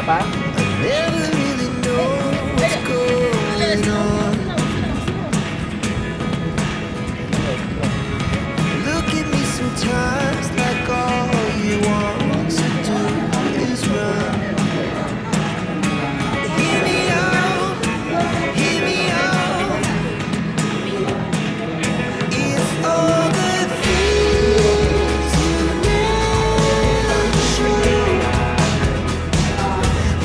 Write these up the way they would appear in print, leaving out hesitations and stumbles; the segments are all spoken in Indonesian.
apa? Never really know what's going on. Look at me sometimes like all you want to do is run. Hear me out, hear me out. It's all the things you never show.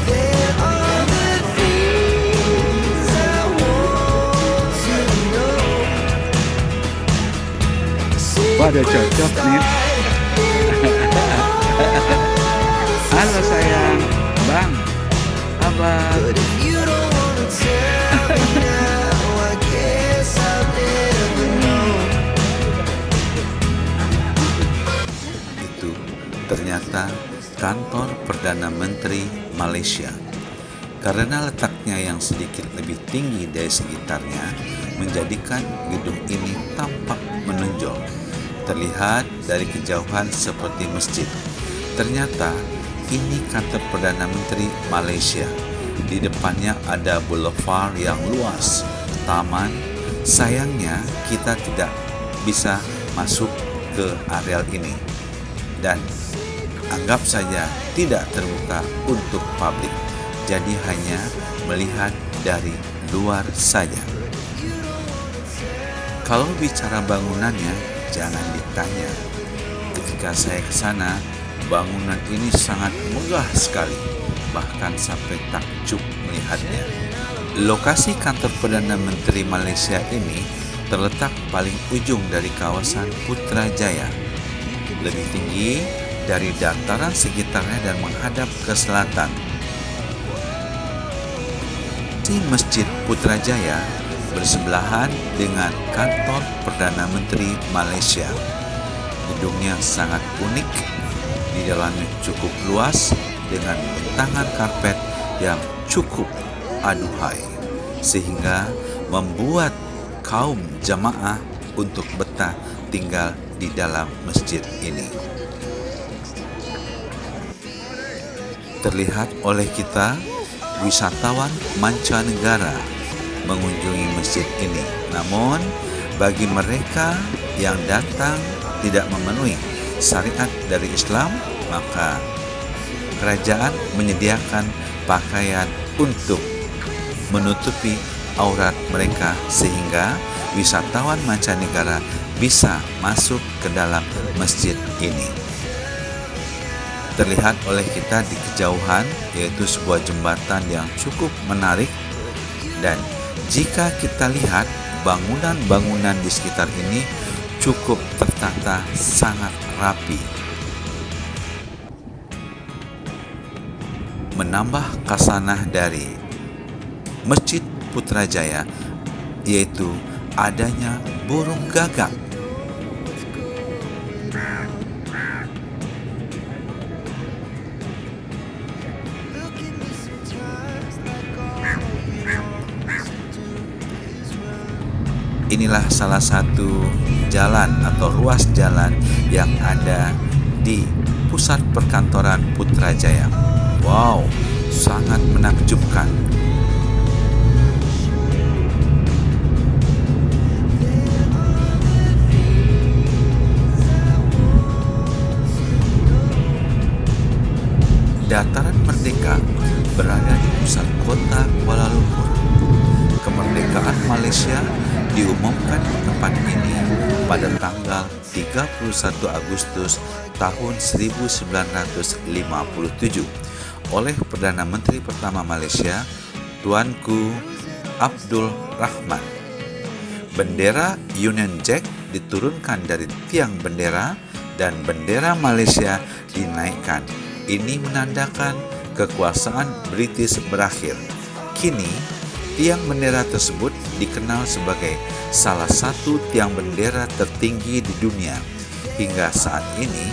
There are the things I want to know. Waduh, cocok nih. Halo sayang, Bang, Abang. But if you don't wanna tell me now, I guess I'll never know. Itu ternyata kantor Perdana Menteri Malaysia. Karena letaknya yang sedikit lebih tinggi dari sekitarnya, menjadikan gedung ini tampak menonjol. Terlihat dari kejauhan seperti masjid. Ternyata ini kantor Perdana Menteri Malaysia. Di depannya ada boulevard yang luas, taman. Sayangnya kita tidak bisa masuk ke areal ini. Dan anggap saja tidak terbuka untuk publik. Jadi hanya melihat dari luar saja. Kalau bicara bangunannya, jangan ditanya. Ketika saya ke sana, bangunan ini sangat megah sekali, bahkan sampai takjub melihatnya. Lokasi kantor Perdana Menteri Malaysia ini terletak paling ujung dari kawasan Putrajaya, lebih tinggi dari dataran sekitarnya dan menghadap ke selatan. Di Masjid Putrajaya bersebelahan dengan kantor Perdana Menteri Malaysia. Gedungnya sangat unik, di dalamnya cukup luas dengan bentangan karpet yang cukup aduhai, sehingga membuat kaum jamaah untuk betah tinggal di dalam masjid ini. Terlihat oleh kita wisatawan mancanegara mengunjungi masjid ini. Namun bagi mereka yang datang tidak memenuhi syariat dari Islam, maka kerajaan menyediakan pakaian untuk menutupi aurat mereka sehingga wisatawan mancanegara bisa masuk ke dalam masjid ini. Terlihat oleh kita di kejauhan yaitu sebuah jembatan yang cukup menarik, dan jika kita lihat bangunan-bangunan di sekitar ini cukup tertata sangat rapi. Menambah khasanah dari Masjid Putrajaya yaitu adanya burung gagak. Inilah salah satu jalan atau ruas jalan yang ada di pusat perkantoran Putrajaya. Wow, sangat menakjubkan. Dataran Merdeka berada di pusat kota Kuala Lumpur. Kemerdekaan Malaysia diumumkan di tempat ini pada tanggal 31 Agustus tahun 1957 oleh Perdana Menteri pertama Malaysia, Tuanku Abdul Rahman. Bendera Union Jack diturunkan dari tiang bendera dan bendera Malaysia dinaikkan. Ini menandakan kekuasaan British berakhir. Kini, tiang bendera tersebut dikenal sebagai salah satu tiang bendera tertinggi di dunia. Hingga saat ini,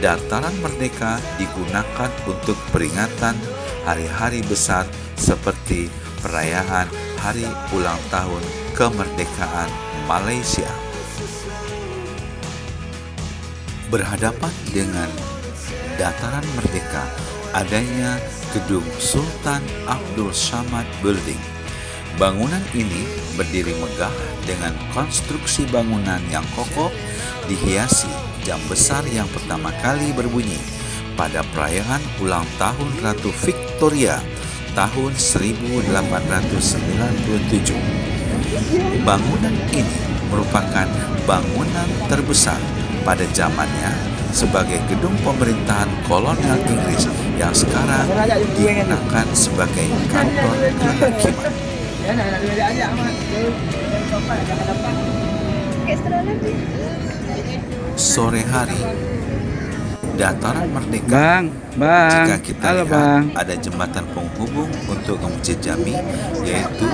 Dataran Merdeka digunakan untuk peringatan hari-hari besar seperti perayaan Hari Ulang Tahun Kemerdekaan Malaysia. Berhadapan dengan Dataran Merdeka adanya gedung Sultan Abdul Samad Building. Bangunan ini berdiri megah dengan konstruksi bangunan yang kokoh, dihiasi jam besar yang pertama kali berbunyi pada perayaan ulang tahun Ratu Victoria tahun 1897. Bangunan ini merupakan bangunan terbesar pada zamannya sebagai gedung pemerintahan kolonial Inggris yang sekarang digunakan sebagai kantor kehakiman. Sore hari, dataran Merdeka. Bang, Jika kita halo lihat bang. ada jembatan penghubung untuk ke Masjid Jami, yaitu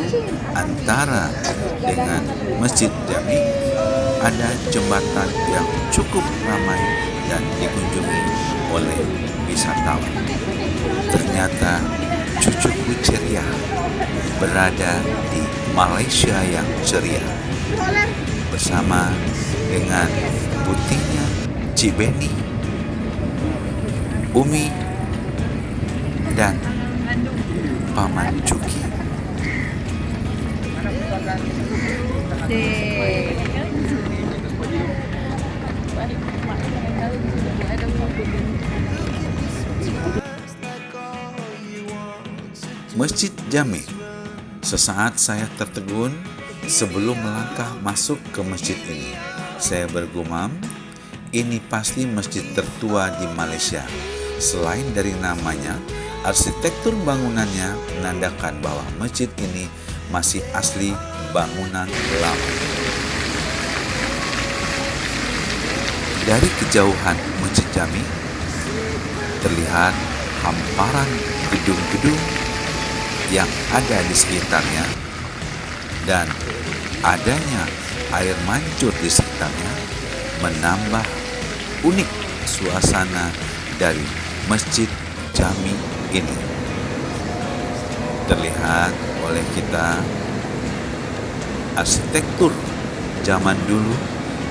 antara dengan Masjid Jami ada jembatan yang cukup ramai dan dikunjungi oleh wisatawan. Ternyata cucuku ceria berada di Malaysia yang ceria bersama dengan putihnya Cik Beni, Umi, dan Paman Cuki. Masjid Jami. Sesaat saya tertegun sebelum melangkah masuk ke masjid ini. Saya bergumam, ini pasti masjid tertua di Malaysia. Selain dari namanya, arsitektur bangunannya menandakan bahwa masjid ini masih asli bangunan lama. Dari kejauhan Masjid Jami terlihat hamparan gedung-gedung yang ada di sekitarnya, dan adanya air mancur di sekitarnya menambah unik suasana dari Masjid Jami ini. Terlihat oleh kita arsitektur zaman dulu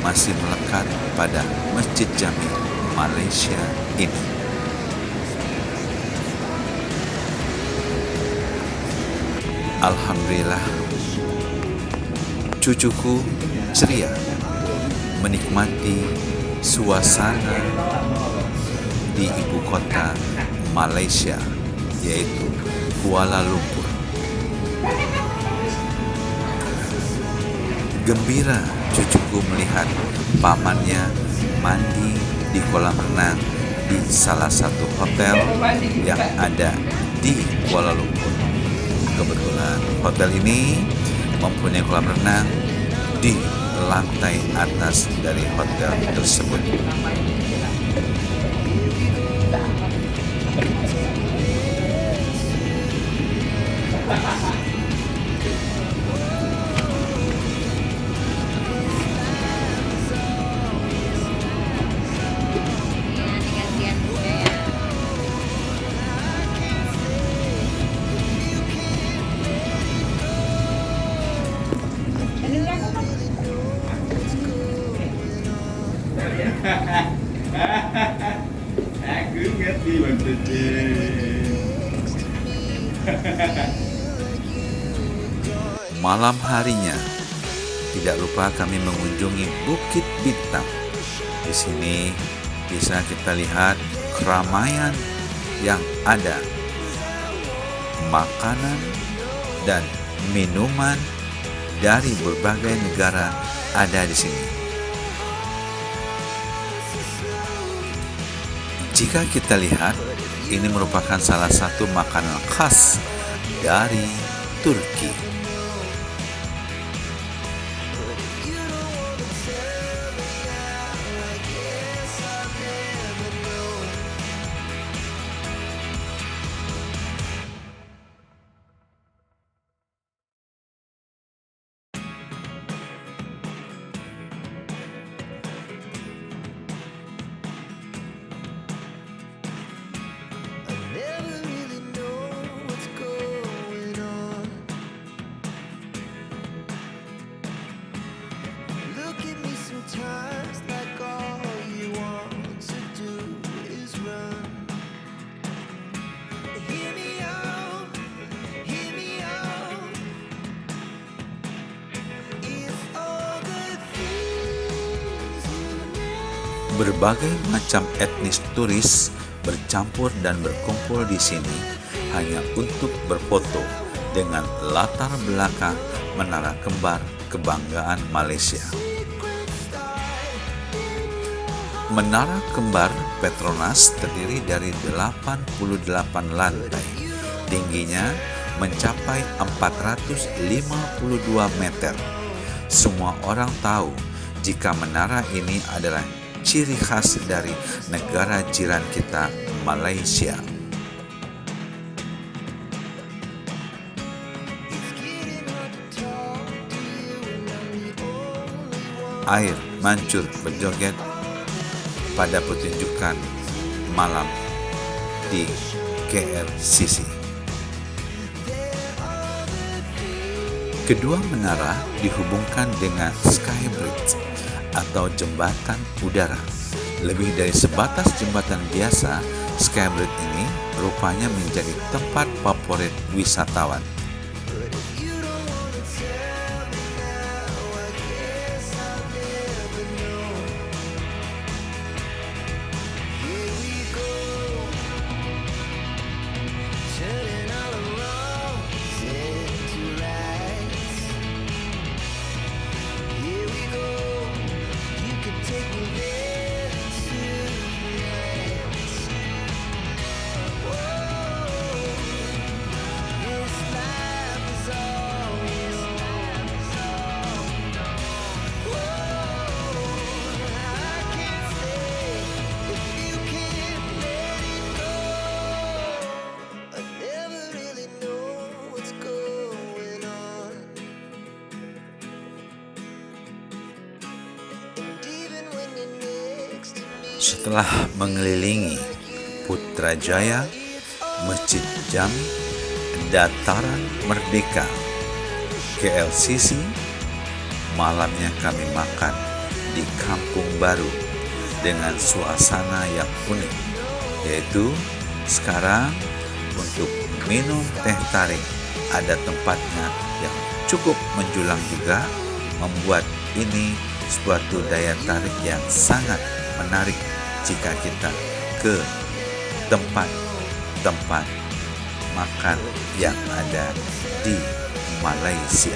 masih melekat pada Masjid Jami Malaysia ini. Alhamdulillah, cucuku ceria menikmati suasana di ibu kota Malaysia, yaitu Kuala Lumpur. Gembira cucuku melihat pamannya mandi di kolam renang di salah satu hotel yang ada di Kuala Lumpur. Kebetulan hotel ini mempunyai kolam renang di lantai atas dari hotel tersebut. Aku ngerti maksudnya. Malam harinya, tidak lupa kami mengunjungi Bukit Bintang. Di sini bisa kita lihat keramaian yang ada, makanan dan minuman dari berbagai negara ada di sini. Jika kita lihat, ini merupakan salah satu makanan khas dari Turki. Never really know what's going on. Berbagai macam etnis turis bercampur dan berkumpul di sini hanya untuk berfoto dengan latar belakang Menara Kembar Kebanggaan Malaysia. Menara Kembar Petronas terdiri dari 88 lantai. Tingginya mencapai 452 meter. Semua orang tahu jika menara ini adalah ciri khas dari negara jiran kita, Malaysia. Air mancur berjoget pada pertunjukan malam di KLCC. Kedua menara dihubungkan dengan Sky Bridge atau jembatan udara. Lebih dari sebatas jembatan biasa, Sky Bridge ini rupanya menjadi tempat favorit wisatawan. Setelah mengelilingi Putrajaya, Masjid Jami, Dataran Merdeka, KLCC, malamnya kami makan di Kampung Baru dengan suasana yang unik, yaitu sekarang untuk minum teh tarik ada tempatnya yang cukup menjulang juga, membuat ini suatu daya tarik yang sangat menarik jika kita ke tempat-tempat makan yang ada di Malaysia.